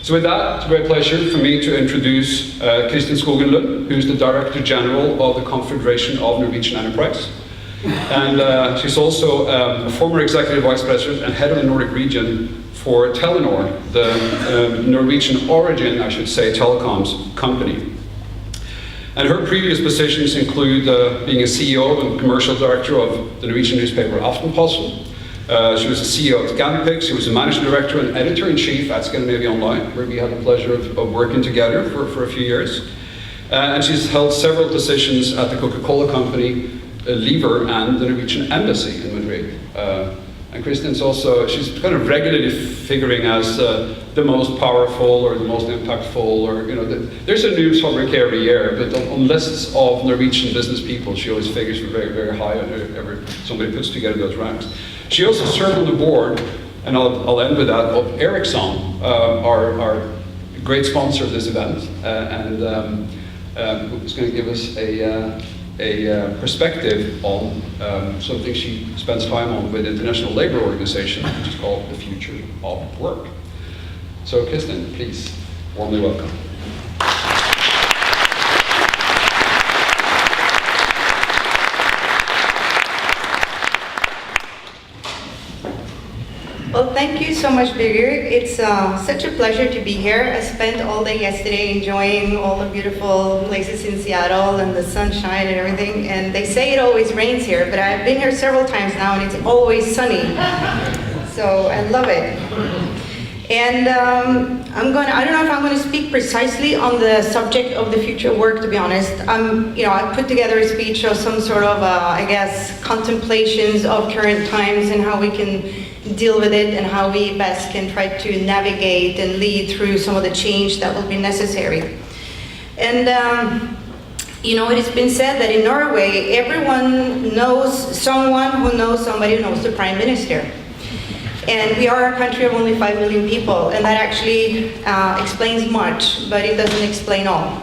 So with that, it's a great pleasure for me to introduce Kristin Skogen Lund, who's the Director General of the Confederation of Norwegian Enterprise. And she's also a former Executive Vice President and Head of the Nordic region for Telenor, the Norwegian origin, I should say, telecoms company. And her previous positions include being a CEO and commercial director of the Norwegian newspaper Aftenposten. She was the CEO of Scanpix. She was the managing director and editor-in-chief at Scandinavia Online, where we had the pleasure of working together for a few years. And she's held several positions at the Coca-Cola company, Lever, and the Norwegian embassy in Madrid. And Kristin's also, she's kind of regularly figuring as the most powerful or the most impactful, or, you know, there's a news rubric every year, but on lists of Norwegian business people, she always figures very, very high whenever somebody puts together those ranks. She also served on the board, and I'll end with that, of Ericsson, our great sponsor of this event, and who's going to give us a perspective on something she spends time on with the International Labour Organization, which is called The Future of Work. So Kristin, please, warmly welcome. Well, thank you so much, Birger. It's such a pleasure to be here. I spent all day yesterday enjoying all the beautiful places in Seattle and the sunshine and everything. And they say it always rains here, but I've been here several times now and it's always sunny. So I love it. And I don't know if I'm going to speak precisely on the subject of the future of work, to be honest. I put together a speech of some sort of, I guess, contemplations of current times and how we can deal with it and how we best can try to navigate and lead through some of the change that will be necessary. And it has been said that in Norway, everyone knows someone who knows somebody who knows the Prime Minister. And we are a country of only 5 million people, and that actually explains much, but it doesn't explain all.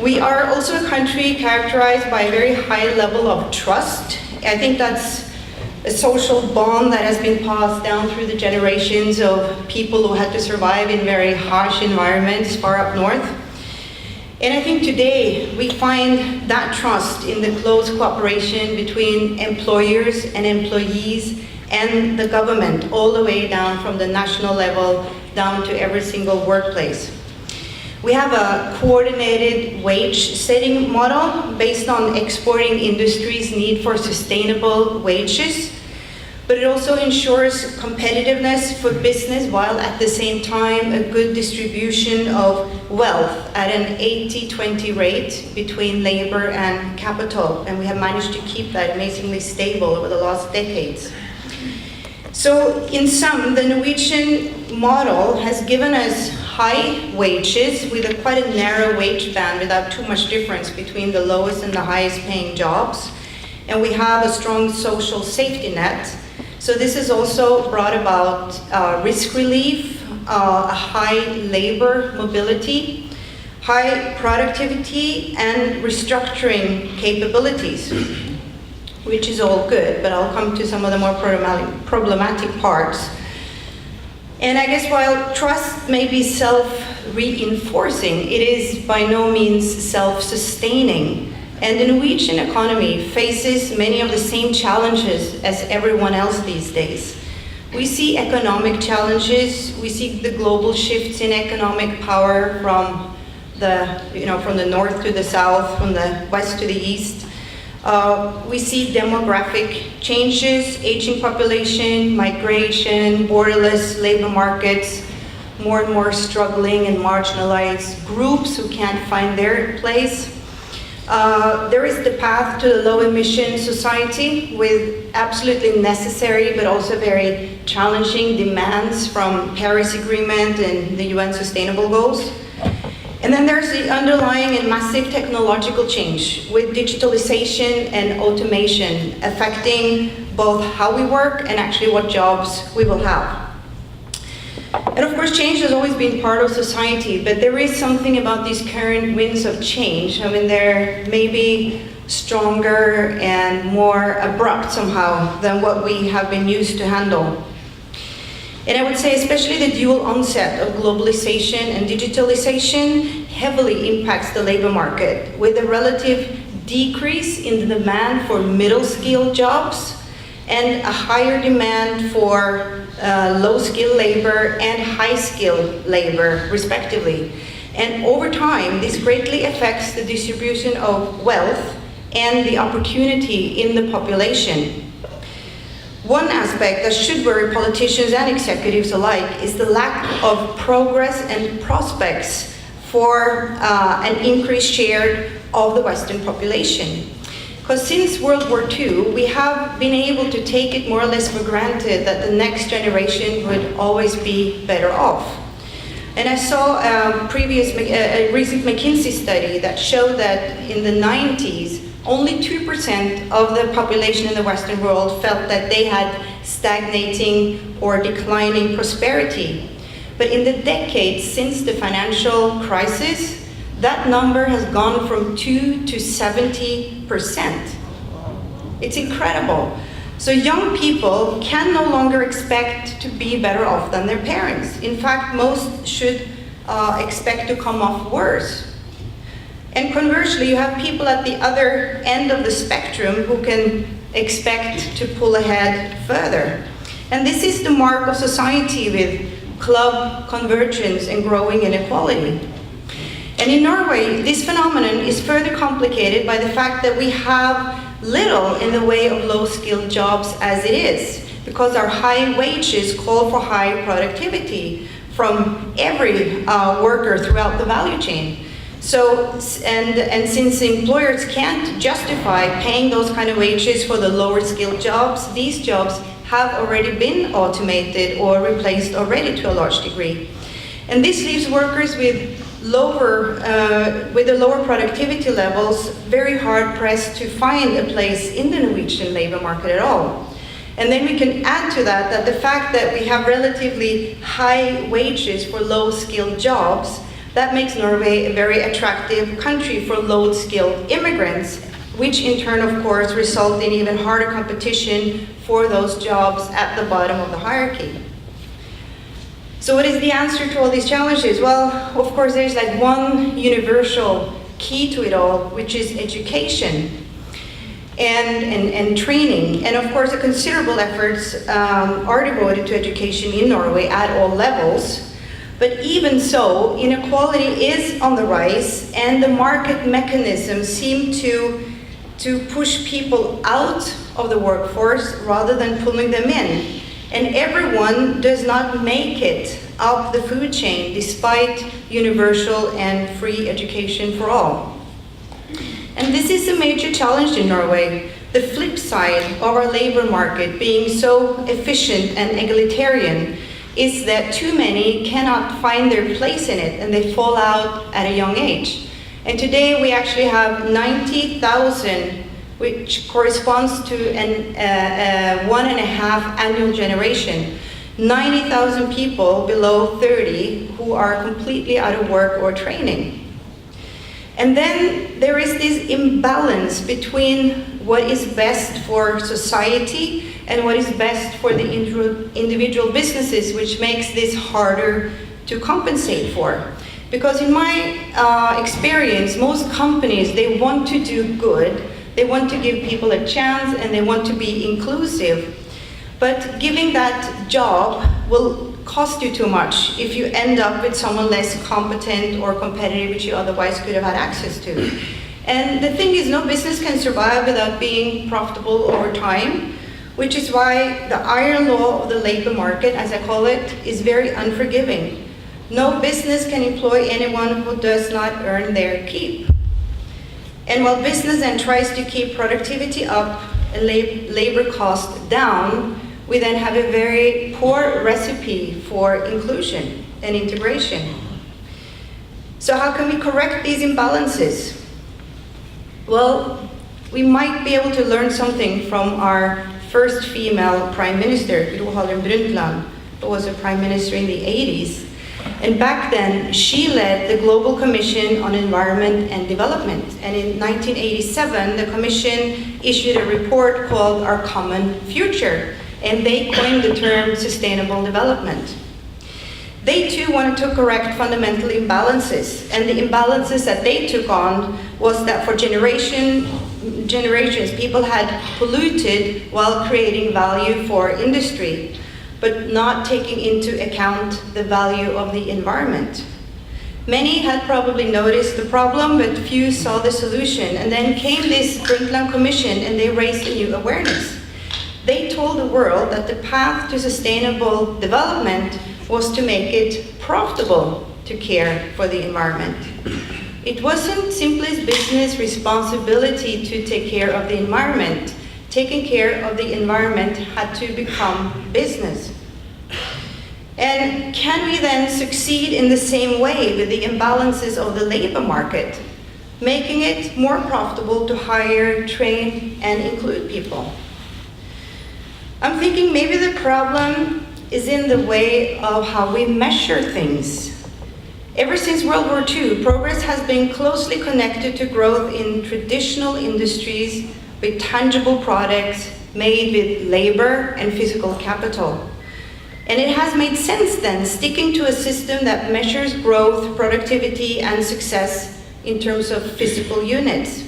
We are also a country characterized by a very high level of trust. I think that's a social bond that has been passed down through the generations of people who had to survive in very harsh environments far up north. And I think today we find that trust in the close cooperation between employers and employees and the government, all the way down from the national level down to every single workplace. We have a coordinated wage setting model based on exporting industry's need for sustainable wages, but it also ensures competitiveness for business while at the same time a good distribution of wealth at an 80-20 rate between labor and capital, and we have managed to keep that amazingly stable over the last decades. So in sum, the Norwegian model has given us high wages with quite a narrow wage band without too much difference between the lowest and the highest paying jobs. And we have a strong social safety net. So this has also brought about risk relief, a high labor mobility, high productivity, and restructuring capabilities, which is all good, but I'll come to some of the more problematic parts. And I guess while trust may be self-reinforcing, it is by no means self-sustaining. And the Norwegian economy faces many of the same challenges as everyone else these days. We see economic challenges, we see the global shifts in economic power from the north to the south, from the west to the east. We see demographic changes, aging population, migration, borderless labor markets, more and more struggling and marginalized groups who can't find their place. There is the path to the low-emission society with absolutely necessary but also very challenging demands from Paris Agreement and the UN Sustainable Goals. And then there's the underlying and massive technological change with digitalization and automation affecting both how we work and actually what jobs we will have. And of course, change has always been part of society, but there is something about these current winds of change. I mean, they're maybe stronger and more abrupt somehow than what we have been used to handle. And I would say especially the dual onset of globalization and digitalization heavily impacts the labor market, with a relative decrease in the demand for middle-skilled jobs and a higher demand for low-skilled labor and high-skilled labor, respectively. And over time, this greatly affects the distribution of wealth and the opportunity in the population. One aspect that should worry politicians and executives alike is the lack of progress and prospects for an increased share of the Western population. Because since World War II, we have been able to take it more or less for granted that the next generation would always be better off. And I saw a recent McKinsey study that showed that in the 90s, only 2% of the population in the Western world felt that they had stagnating or declining prosperity. But in the decades since the financial crisis, that number has gone from 2 to 70%. It's incredible. So young people can no longer expect to be better off than their parents. In fact, most should expect to come off worse. And conversely, you have people at the other end of the spectrum who can expect to pull ahead further. And this is the mark of society with club convergence and growing inequality. And in Norway, this phenomenon is further complicated by the fact that we have little in the way of low-skilled jobs as it is, because our high wages call for high productivity from every worker throughout the value chain. So, and since employers can't justify paying those kind of wages for the lower skilled jobs, these jobs have already been automated or replaced already to a large degree. And this leaves workers with the lower productivity levels very hard pressed to find a place in the Norwegian labor market at all. And then we can add to that the fact that we have relatively high wages for low-skilled jobs, that makes Norway a very attractive country for low-skilled immigrants, which in turn, of course, result in even harder competition for those jobs at the bottom of the hierarchy. So what is the answer to all these challenges? Well, of course, there's like one universal key to it all, which is education and training. And of course, considerable efforts are devoted to education in Norway at all levels. But even so, inequality is on the rise, and the market mechanisms seem to push people out of the workforce rather than pulling them in. And everyone does not make it up the food chain despite universal and free education for all. And this is a major challenge in Norway. The flip side of our labor market being so efficient and egalitarian is that too many cannot find their place in it and they fall out at a young age. And today we actually have 90,000, which corresponds to a 1.5 annual generation. 90,000 people below 30 who are completely out of work or training. And then there is this imbalance between what is best for society and what is best for the individual businesses, which makes this harder to compensate for. Because in my experience, most companies, they want to do good, they want to give people a chance, and they want to be inclusive. But giving that job will cost you too much if you end up with someone less competent or competitive, which you otherwise could have had access to. And the thing is, no business can survive without being profitable over time, which is why the iron law of the labor market, as I call it, is very unforgiving. No business can employ anyone who does not earn their keep. And while business then tries to keep productivity up and labor costs down, we then have a very poor recipe for inclusion and integration. So how can we correct these imbalances? Well, we might be able to learn something from our first female prime minister, Gro Harlem Brundtland, who was a prime minister in the 80s. And back then, she led the Global Commission on Environment and Development. And in 1987, the Commission issued a report called Our Common Future. and they coined the term sustainable development. They too wanted to correct fundamental imbalances, and the imbalances that they took on was that for generations, people had polluted while creating value for industry, but not taking into account the value of the environment. Many had probably noticed the problem, but few saw the solution. And then came this Brundtland Commission, and they raised a new awareness. They told the world that the path to sustainable development was to make it profitable to care for the environment. It wasn't simply business responsibility to take care of the environment. Taking care of the environment had to become business. And can we then succeed in the same way with the imbalances of the labor market, making it more profitable to hire, train, and include people? I'm thinking maybe the problem is in the way of how we measure things. Ever since World War II, progress has been closely connected to growth in traditional industries with tangible products made with labor and physical capital. And it has made sense then, sticking to a system that measures growth, productivity, and success in terms of physical units.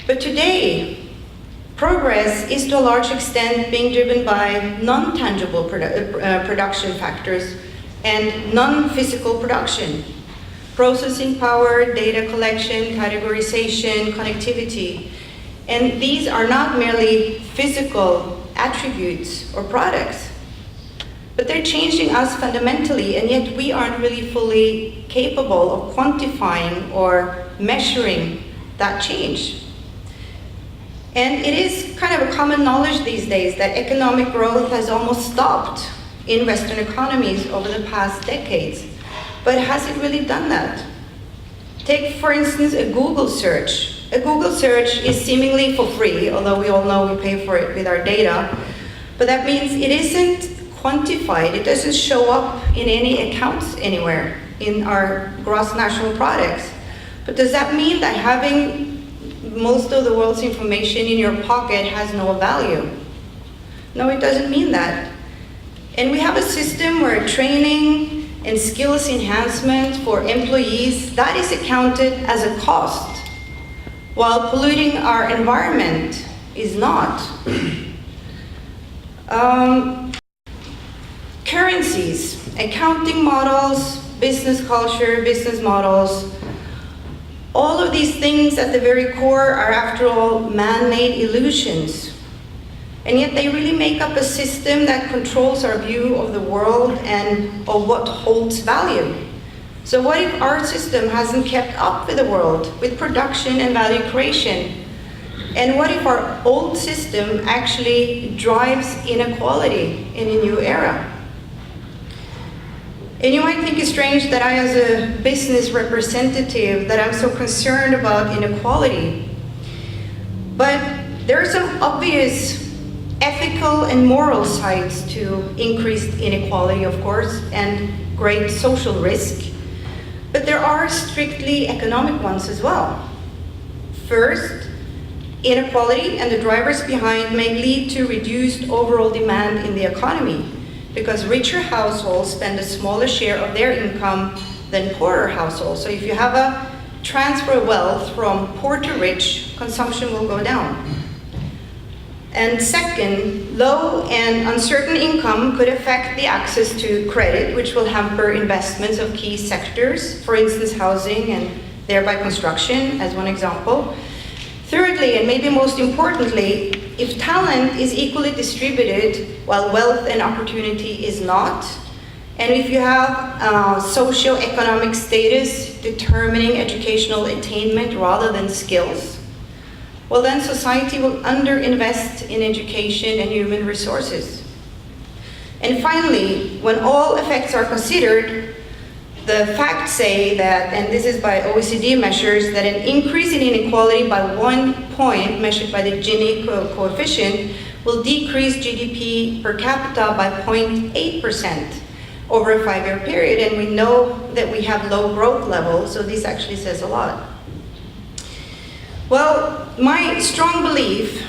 But today, progress is to a large extent being driven by non-tangible production factors and non-physical production. Processing power, data collection, categorization, connectivity. And these are not merely physical attributes or products, but they're changing us fundamentally, and yet we aren't really fully capable of quantifying or measuring that change. And it is kind of a common knowledge these days that economic growth has almost stopped in Western economies over the past decades. But has it really done that? Take, for instance, a Google search. A Google search is seemingly for free, although we all know we pay for it with our data. But that means it isn't quantified. It doesn't show up in any accounts anywhere in our gross national products. But does that mean that having most of the world's information in your pocket has no value? No, it doesn't mean that. And we have a system where training and skills enhancement for employees, that is accounted as a cost, while polluting our environment is not. Currencies, accounting models, business culture, business models, all of these things at the very core are, after all, man-made illusions. And yet they really make up a system that controls our view of the world and of what holds value. So what if our system hasn't kept up with the world, with production and value creation? And what if our old system actually drives inequality in a new era? And you might think it's strange that I, as a business representative, that I'm so concerned about inequality. But there are some obvious ethical and moral sides to increased inequality, of course, and great social risk. But there are strictly economic ones as well. First, inequality and the drivers behind may lead to reduced overall demand in the economy, because richer households spend a smaller share of their income than poorer households. So if you have a transfer of wealth from poor to rich, consumption will go down. And second, low and uncertain income could affect the access to credit, which will hamper investments of key sectors, for instance, housing and thereby construction, as one example. Thirdly, and maybe most importantly, if talent is equally distributed while wealth and opportunity is not, and if you have socio-economic status determining educational attainment rather than skills, well then society will underinvest in education and human resources. And finally, when all effects are considered, the facts say that, and this is by OECD measures, that an increase in inequality by 1 point measured by the Gini coefficient will decrease GDP per capita by 0.8% over a 5-year period. And we know that we have low growth levels, so this actually says a lot. Well, my strong belief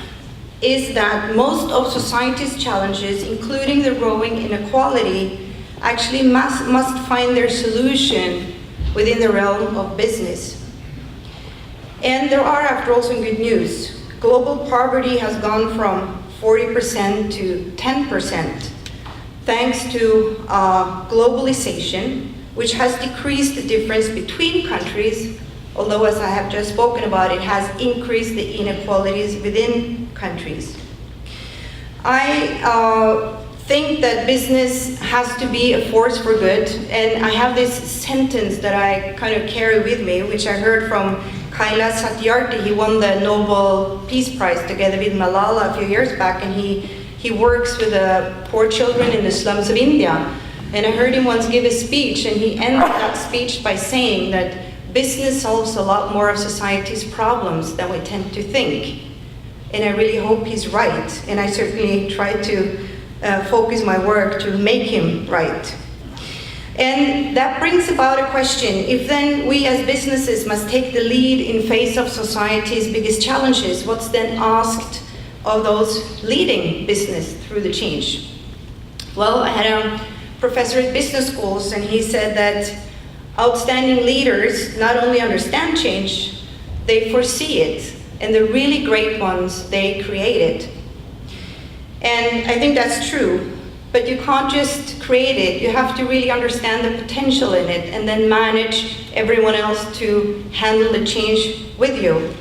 is that most of society's challenges, including the growing inequality, actually must find their solution within the realm of business. And there are, after all, some good news. Global poverty has gone from 40% to 10%, thanks to globalization, which has decreased the difference between countries, although, as I have just spoken about, it has increased the inequalities within countries. I think that business has to be a force for good, and I have this sentence that I kind of carry with me, which I heard from Kaila Satyarthi. He won the Nobel Peace Prize together with Malala a few years back, and he works with poor children in the slums of India. And I heard him once give a speech, and he ended that speech by saying that business solves a lot more of society's problems than we tend to think. And I really hope he's right, and I certainly try to focus my work to make him right. And that brings about a question. If then we as businesses must take the lead in face of society's biggest challenges, what's then asked of those leading business through the change? Well, I had a professor at business schools, and he said that outstanding leaders not only understand change, they foresee it, and the really great ones, they create it. And I think that's true. But you can't just create it, you have to really understand the potential in it and then manage everyone else to handle the change with you.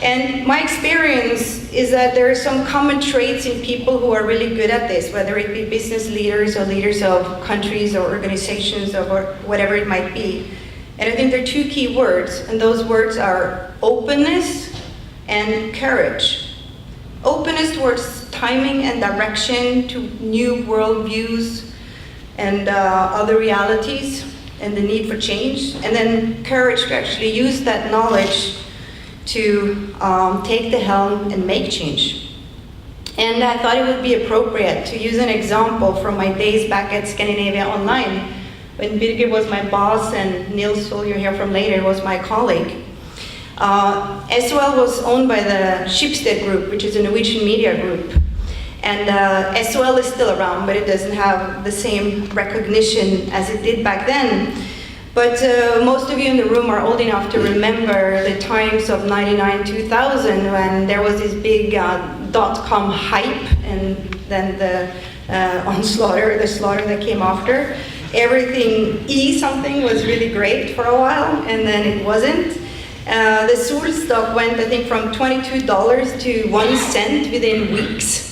And my experience is that there are some common traits in people who are really good at this, whether it be business leaders or leaders of countries or organizations or whatever it might be. And I think there are two key words, and those words are openness and courage. Openness towards timing and direction to new worldviews and other realities and the need for change, and then courage to actually use that knowledge to take the helm and make change. And I thought it would be appropriate to use an example from my days back at Scandinavia Online, when Birgit was my boss and Nils, who you'll hear from later, was my colleague. SOL was owned by the Schibsted Group, which is a Norwegian media group. And SOL is still around, but it doesn't have the same recognition as it did back then. But most of you in the room are old enough to remember the times of 99, 2000, when there was this big .com hype, and then the slaughter that came after. Everything something was really great for a while, and then it wasn't. The Sol stock went, I think, from $22 to 1 cent within weeks.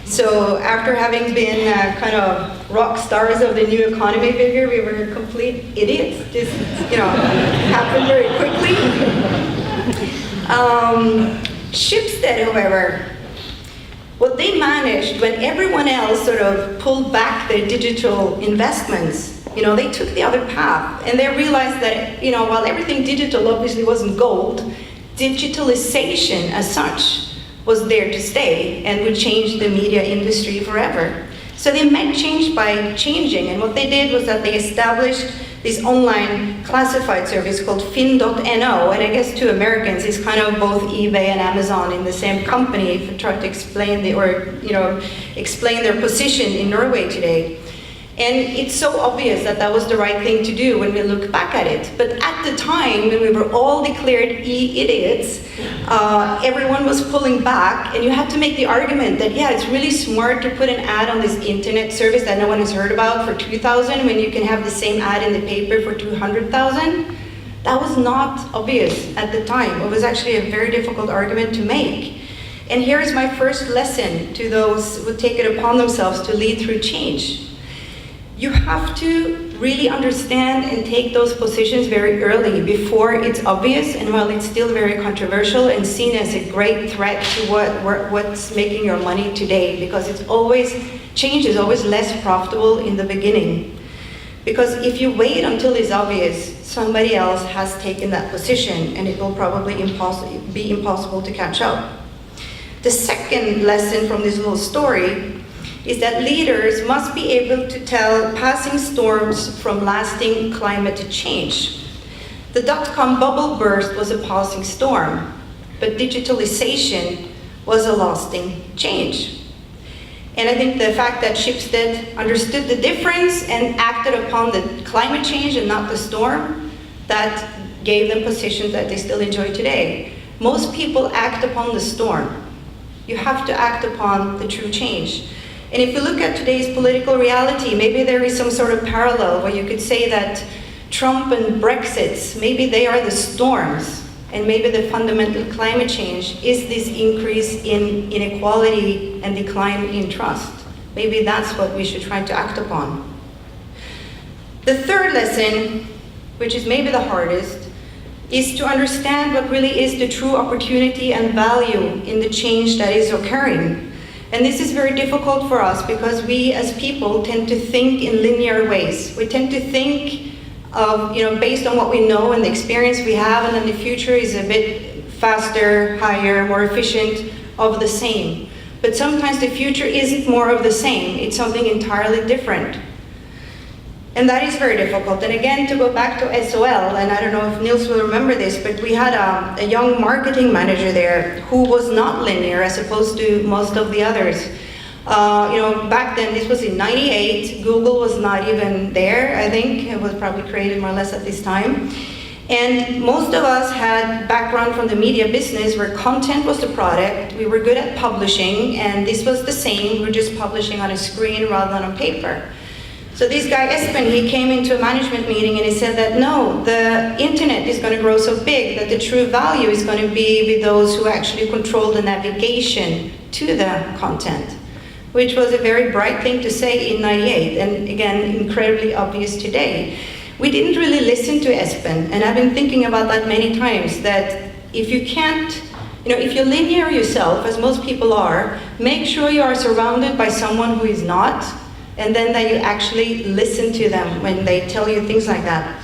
So after having been kind of rock stars of the new economy figure, we were complete idiots. Just, happened very quickly. Schibsted, however, what they managed when everyone else sort of pulled back their digital investments, they took the other path, and they realized that, while everything digital obviously wasn't gold, digitalization as such was there to stay and would change the media industry forever. So they made change by changing, and what they did was that they established this online classified service called Finn.no, and I guess to Americans it's kind of both eBay and Amazon in the same company, if you try to explain explain their position in Norway today. And it's so obvious that that was the right thing to do when we look back at it. But at the time, when we were all declared idiots, everyone was pulling back, and you had to make the argument that, yeah, it's really smart to put an ad on this internet service that no one has heard about for 2,000 when you can have the same ad in the paper for 200,000. That was not obvious at the time. It was actually a very difficult argument to make. And here's my first lesson to those who take it upon themselves to lead through change. You have to really understand and take those positions very early, before it's obvious and while it's still very controversial and seen as a great threat to what's making your money today, because change is always less profitable in the beginning. Because if you wait until it's obvious, somebody else has taken that position, and it will probably be impossible to catch up. The second lesson from this little story is that leaders must be able to tell passing storms from lasting climate change. The .com bubble burst was a passing storm, but digitalization was a lasting change. And I think the fact that Schibsted understood the difference and acted upon the climate change and not the storm, that gave them positions that they still enjoy today. Most people act upon the storm. You have to act upon the true change. And if you look at today's political reality, maybe there is some sort of parallel where you could say that Trump and Brexit, maybe they are the storms, and maybe the fundamental climate change is this increase in inequality and decline in trust. Maybe that's what we should try to act upon. The third lesson, which is maybe the hardest, is to understand what really is the true opportunity and value in the change that is occurring. And this is very difficult for us because we as people tend to think in linear ways. We tend to think of, based on what we know and the experience we have, and then the future is a bit faster, higher, more efficient, of the same. But sometimes the future isn't more of the same, it's something entirely different. And that is very difficult. And again, to go back to SOL, and I don't know if Nils will remember this, but we had a young marketing manager there who was not linear as opposed to most of the others. Back then, this was in '98, Google was not even there, I think. It was probably created more or less at this time. And most of us had background from the media business where content was the product, we were good at publishing, and this was the same, we were just publishing on a screen rather than on paper. So this guy, Espen, he came into a management meeting and he said that no, the internet is going to grow so big that the true value is going to be with those who actually control the navigation to the content, which was a very bright thing to say in '98, and again, incredibly obvious today. We didn't really listen to Espen, and I've been thinking about that many times, that if you can't, if you're linear yourself, as most people are, make sure you are surrounded by someone who is not, and then that you actually listen to them when they tell you things like that.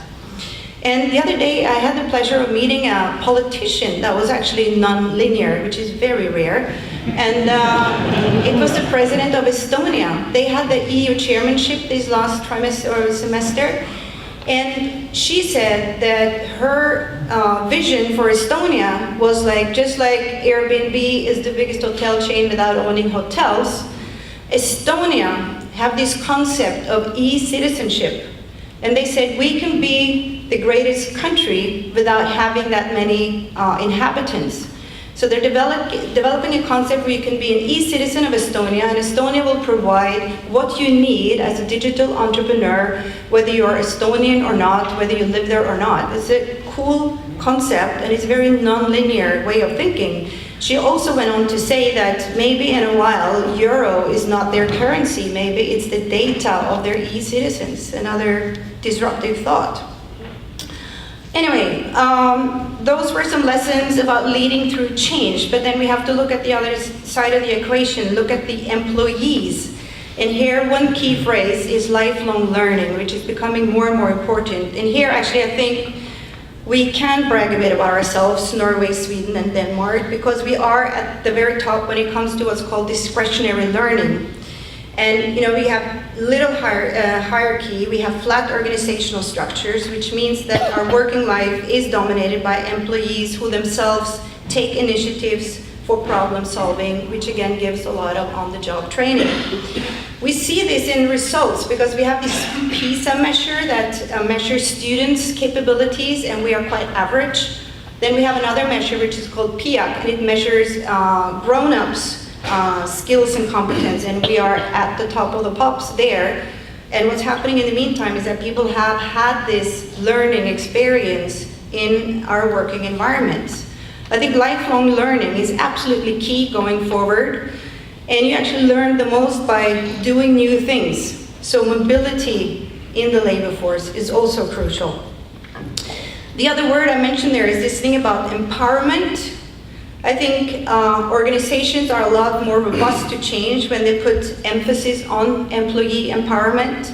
And the other day, I had the pleasure of meeting a politician that was actually non-linear, which is very rare. And it was the president of Estonia. They had the EU chairmanship this last trimester or semester. And she said that her vision for Estonia was just like Airbnb is the biggest hotel chain without owning hotels. Estonia have this concept of e-citizenship. And they said, we can be the greatest country without having that many inhabitants. So they're developing a concept where you can be an e-citizen of Estonia, and Estonia will provide what you need as a digital entrepreneur, whether you're Estonian or not, whether you live there or not. It's a cool concept, and it's a very non-linear way of thinking. She also went on to say that maybe in a while, euro is not their currency, maybe it's the data of their e-citizens, another disruptive thought. Anyway, those were some lessons about leading through change, but then we have to look at the other side of the equation, look at the employees. And here, one key phrase is lifelong learning, which is becoming more and more important. And here, actually, I think we can brag a bit about ourselves, Norway, Sweden, and Denmark, because we are at the very top when it comes to what's called discretionary learning. And we have little hierarchy, we have flat organizational structures, which means that our working life is dominated by employees who themselves take initiatives for problem solving, which again gives a lot of on-the-job training. We see this in results because we have this PISA measure that measures students' capabilities, and we are quite average. Then we have another measure which is called PIAC, and it measures grown-ups' skills and competence, and we are at the top of the pops there. And what's happening in the meantime is that people have had this learning experience in our working environments. I think lifelong learning is absolutely key going forward, and you actually learn the most by doing new things. So mobility in the labor force is also crucial. The other word I mentioned there is this thing about empowerment. I think organizations are a lot more robust to change when they put emphasis on employee empowerment.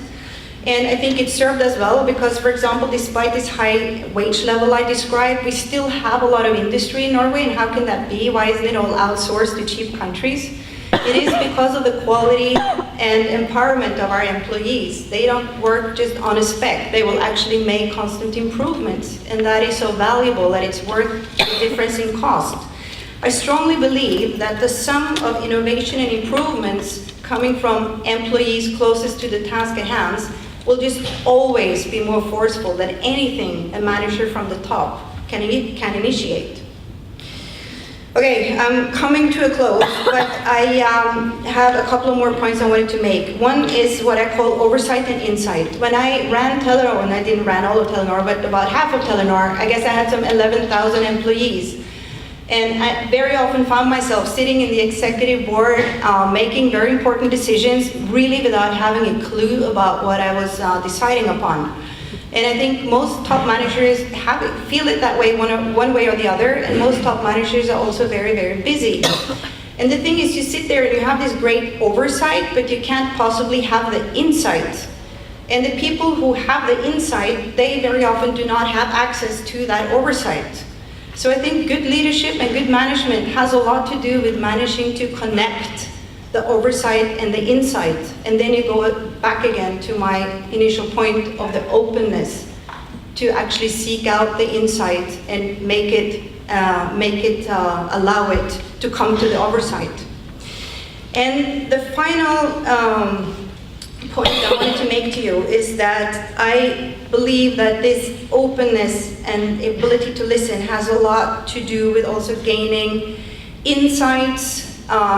And I think it served us well because, for example, despite this high wage level I described, we still have a lot of industry in Norway. And how can that be? Why isn't it all outsourced to cheap countries? It is because of the quality and empowerment of our employees. They don't work just on a spec. They will actually make constant improvements. And that is so valuable that it's worth the difference in cost. I strongly believe that the sum of innovation and improvements coming from employees closest to the task at hand will just always be more forceful than anything a manager from the top can initiate. Okay, I'm coming to a close, but I have a couple of more points I wanted to make. One is what I call oversight and insight. When I ran Telenor, and I didn't run all of Telenor, but about half of Telenor, I guess I had some 11,000 employees. And I very often found myself sitting in the executive board, making very important decisions, really without having a clue about what I was deciding upon. And I think most top managers feel it that way one way or the other, and most top managers are also very, very busy. And the thing is, you sit there and you have this great oversight, but you can't possibly have the insight. And the people who have the insight, they very often do not have access to that oversight. So I think good leadership and good management has a lot to do with managing to connect the oversight and the insight. And then you go back again to my initial point of the openness to actually seek out the insight and allow it to come to the oversight. And the final point I wanted to make to you is that I believe that this openness and ability to listen has a lot to do with also gaining insights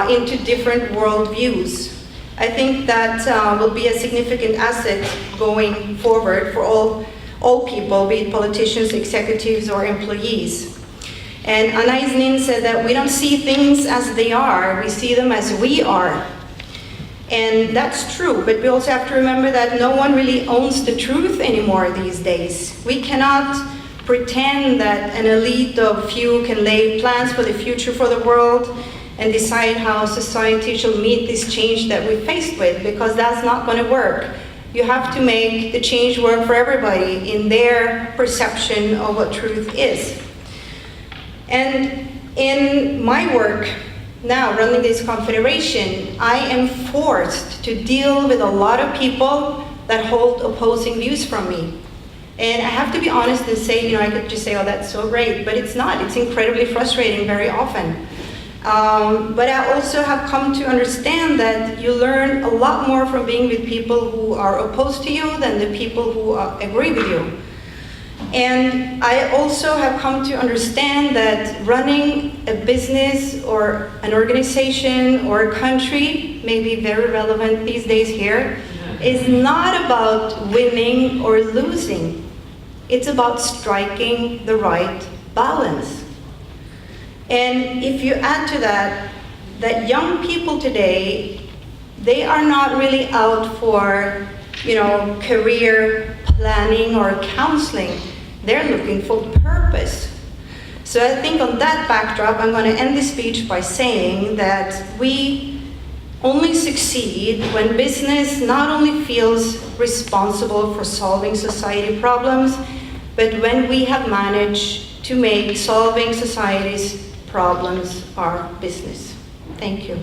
into different worldviews. I think that will be a significant asset going forward for all people, be it politicians, executives, or employees. And Anais Nin said that we don't see things as they are, we see them as we are. And that's true, but we also have to remember that no one really owns the truth anymore these days. We cannot pretend that an elite of few can lay plans for the future for the world and decide how society shall meet this change that we're faced with, because that's not going to work. You have to make the change work for everybody in their perception of what truth is. And in my work now, running this confederation, I am forced to deal with a lot of people that hold opposing views from me. And I have to be honest and say, I could just say, oh, that's so great, but it's not. It's incredibly frustrating very often. But I also have come to understand that you learn a lot more from being with people who are opposed to you than the people who agree with you. And I also have come to understand that running a business or an organization or a country, may be very relevant these days here, is not about winning or losing. It's about striking the right balance. And if you add to that young people today, they are not really out for, career planning or counseling. They're looking for purpose. So I think on that backdrop, I'm going to end this speech by saying that we only succeed when business not only feels responsible for solving society problems, but when we have managed to make solving society's problems our business. Thank you.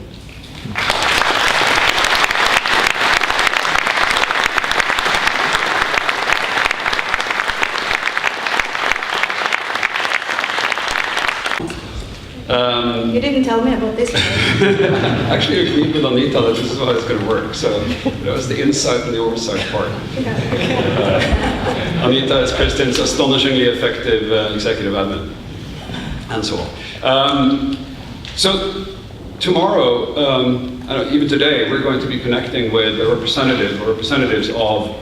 You didn't tell me about this. Actually, I agreed with Anita that this is how it's going to work. So that was the insight and the oversight part. Anita is Kristin's astonishingly effective executive admin, and so on. So tomorrow, even today, we're going to be connecting with a representatives of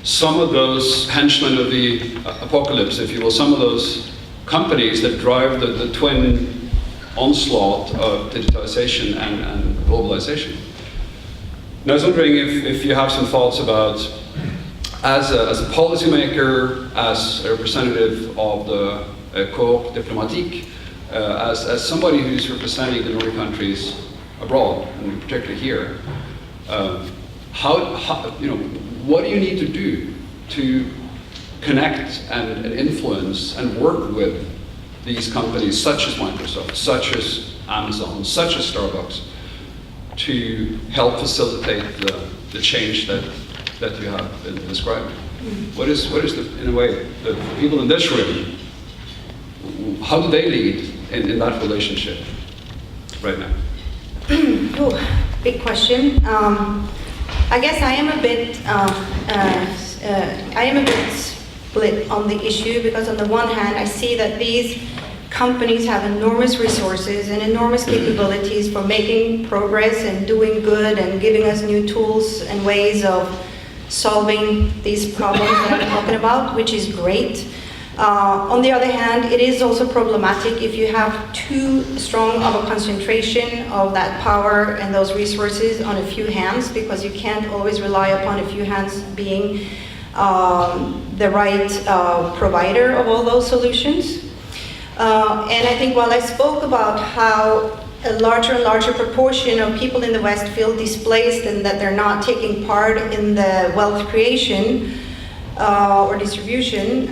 some of those henchmen of the apocalypse, if you will, some of those companies that drive the twin onslaught of digitalization and globalization. And I was wondering if you have some thoughts about, as a policymaker, as a representative of the Corps Diplomatique, as somebody who's representing the Nordic countries abroad, and particularly here, what do you need to do to connect and influence and work with these companies such as Microsoft, such as Amazon, such as Starbucks, to help facilitate the change that you have been describing? What is in a way, the people in this room, how do they lead in that relationship right now? Ooh, big question. I guess I am a bit split on the issue, because on the one hand I see that these companies have enormous resources and enormous capabilities for making progress and doing good and giving us new tools and ways of solving these problems that I'm talking about, which is great. On the other hand, it is also problematic if you have too strong of a concentration of that power and those resources on a few hands, because you can't always rely upon a few hands being the right provider of all those solutions. And I think while I spoke about how a larger and larger proportion of people in the West feel displaced and that they're not taking part in the wealth creation or distribution,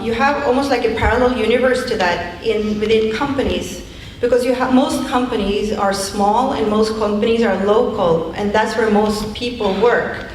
you have almost like a parallel universe to that within companies. Because most companies are small and most companies are local, and that's where most people work.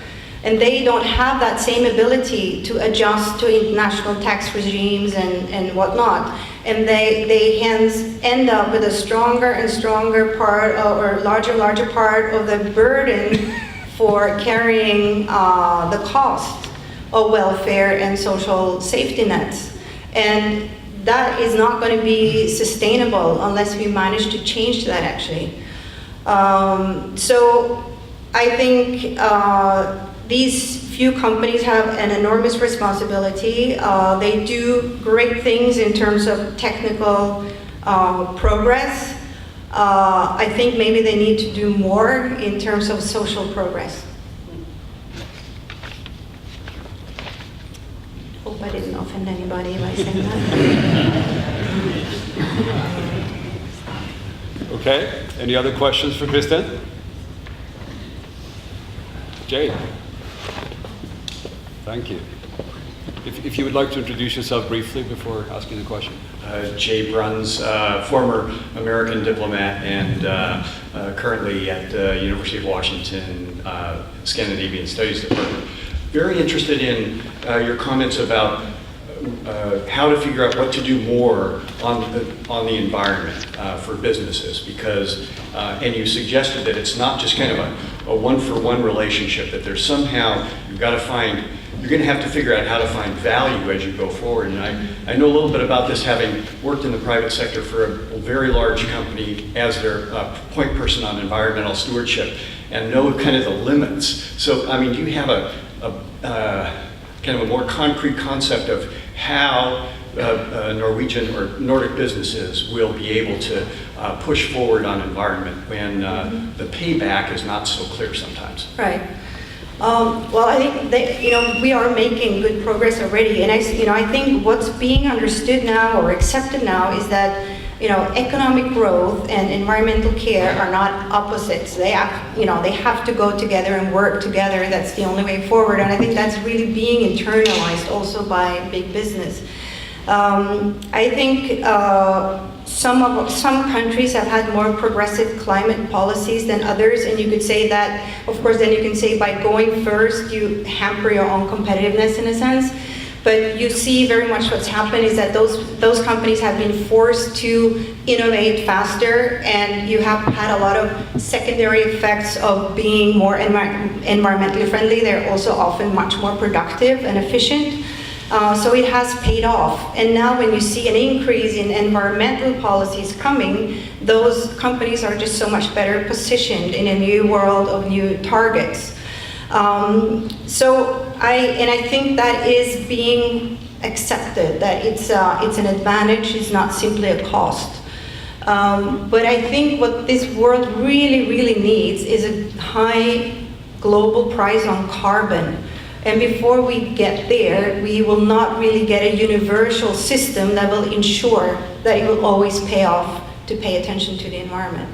And they don't have that same ability to adjust to international tax regimes and whatnot. And they hence end up with a stronger and stronger part, or larger and larger part of the burden for carrying the cost of welfare and social safety nets. And that is not going to be sustainable unless we manage to change that, actually. So I think these few companies have an enormous responsibility. They do great things in terms of technical progress. I think maybe they need to do more in terms of social progress. Hope I didn't offend anybody by saying that. Okay, any other questions for Kristin? Jay. Thank you. If you would like to introduce yourself briefly before asking the question. Jay Bruns, former American diplomat and currently at the University of Washington Scandinavian Studies Department. Very interested in your comments about how to figure out what to do more on the environment for businesses, because and you suggested that it's not just kind of a one-for-one relationship, that there's somehow you're going to have to figure out how to find value as you go forward. And I know a little bit about this, having worked in the private sector for a very large company as their point person on environmental stewardship, and know kind of the limits. So, I mean, do you have a kind of a more concrete concept of how Norwegian or Nordic businesses will be able to push forward on environment when the payback is not so clear sometimes? Right. Well, I think that, we are making good progress already, and I think what's being understood now or accepted now is that economic growth and environmental care are not opposites. They have to go together and work together. That's the only way forward, and I think that's really being internalized also by big business. I think some countries have had more progressive climate policies than others, and you could say that, of course, then you can say by going first, you hamper your own competitiveness in a sense. But you see very much what's happened is that those companies have been forced to innovate faster, and you have had a lot of secondary effects of being more environmentally friendly. They're also often much more productive and efficient. So it has paid off. And now when you see an increase in environmental policies coming, those companies are just so much better positioned in a new world of new targets. I think that is being accepted, that it's an advantage, it's not simply a cost. But I think what this world really, really needs is a high global price on carbon. And before we get there, we will not really get a universal system that will ensure that it will always pay off to pay attention to the environment.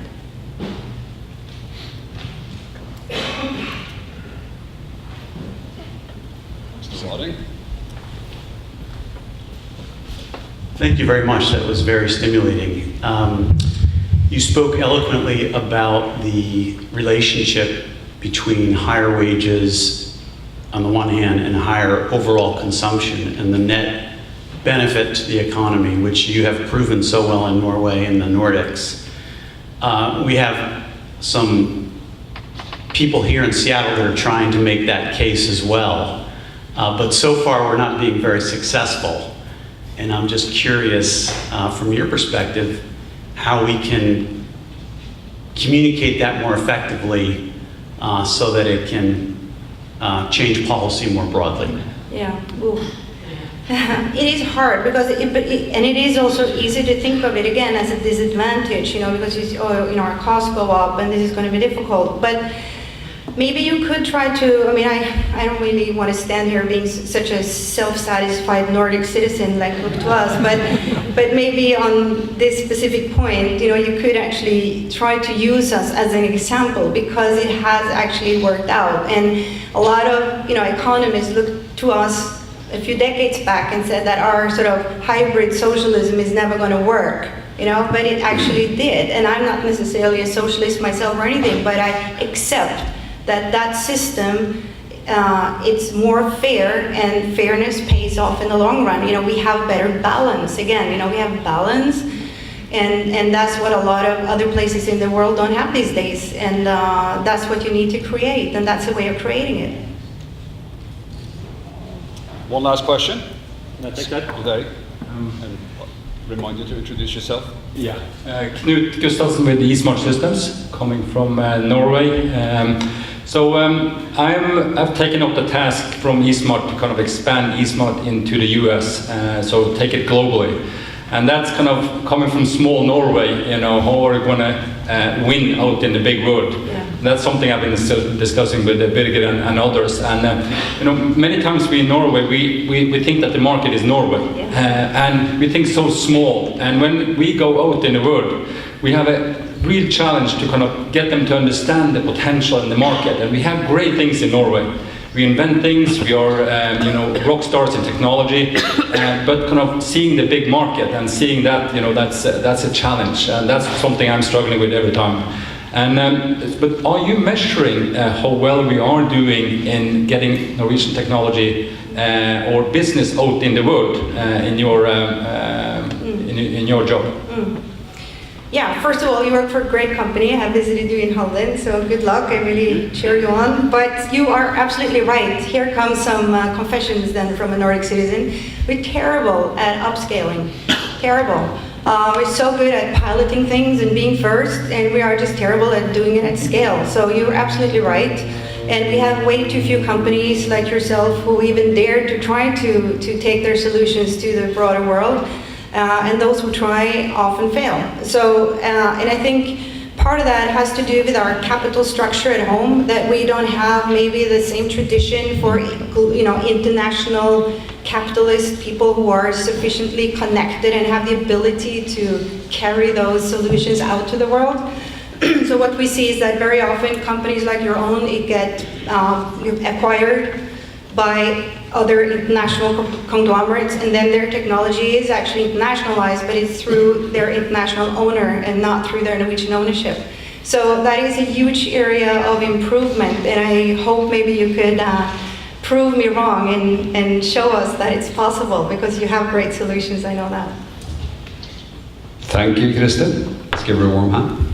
Thank you very much. That was very stimulating. You spoke eloquently about the relationship between higher wages on the one hand and higher overall consumption, and the net benefit to the economy, which you have proven so well in Norway and the Nordics. We have some people here in Seattle that are trying to make that case as well. But so far, we're not being very successful. And I'm just curious, from your perspective, how we can communicate that more effectively so that it can change policy more broadly. Yeah. Ooh. It is hard because and it is also easy to think of it again as a disadvantage, because our costs go up and this is going to be difficult. But maybe you could try to, I don't really want to stand here being such a self-satisfied Nordic citizen like look to us, but maybe on this specific point, you could actually try to use us as an example because it has actually worked out. And a lot of, economists look to us a few decades back and said that our sort of hybrid socialism is never going to work, but it actually did. And I'm not necessarily a socialist myself or anything, but I accept that system, it's more fair, and fairness pays off in the long run. We have better balance. Again, we have balance, and that's what a lot of other places in the world don't have these days. And that's what you need to create, and that's a way of creating it. One last question. Can I take that? Today. And remind you to introduce yourself. Yeah. Knut Gustavsen with eSmart Systems, coming from Norway. I've taken up the task from eSmart to kind of expand eSmart into the US, so take it globally. And that's kind of coming from small Norway, how are we going to win out in the big world? Yeah. That's something I've been discussing with Birgit and others. And many times we in Norway, we think that the market is Norway, and we think so small. And when we go out in the world, we have a real challenge to kind of get them to understand the potential in the market. And we have great things in Norway. We invent things, we are rock stars in technology, but kind of seeing the big market and seeing that, that's a challenge, and that's something I'm struggling with every time. And but are you measuring how well we are doing in getting Norwegian technology or business out in the world in your job? Yeah, first of all, you work for a great company. I have visited you in Holland, so good luck. I really cheer you on. But you are absolutely right. Here comes some confessions then from a Nordic citizen. We're terrible at upscaling. Terrible. We're so good at piloting things and being first, and we are just terrible at doing it at scale. So you're absolutely right. And we have way too few companies like yourself who even dare to try to take their solutions to the broader world. And those who try often fail. So, and I think part of that has to do with our capital structure at home, that we don't have maybe the same tradition for, international capitalist people who are sufficiently connected and have the ability to carry those solutions out to the world. So what we see is that very often companies like your own, get acquired by other international conglomerates, and then their technology is actually internationalized, but it's through their international owner and not through their Norwegian ownership. So that is a huge area of improvement, and I hope maybe you could prove me wrong and show us that it's possible, because you have great solutions, I know that. Thank you, Kristin. Let's give her a warm hand.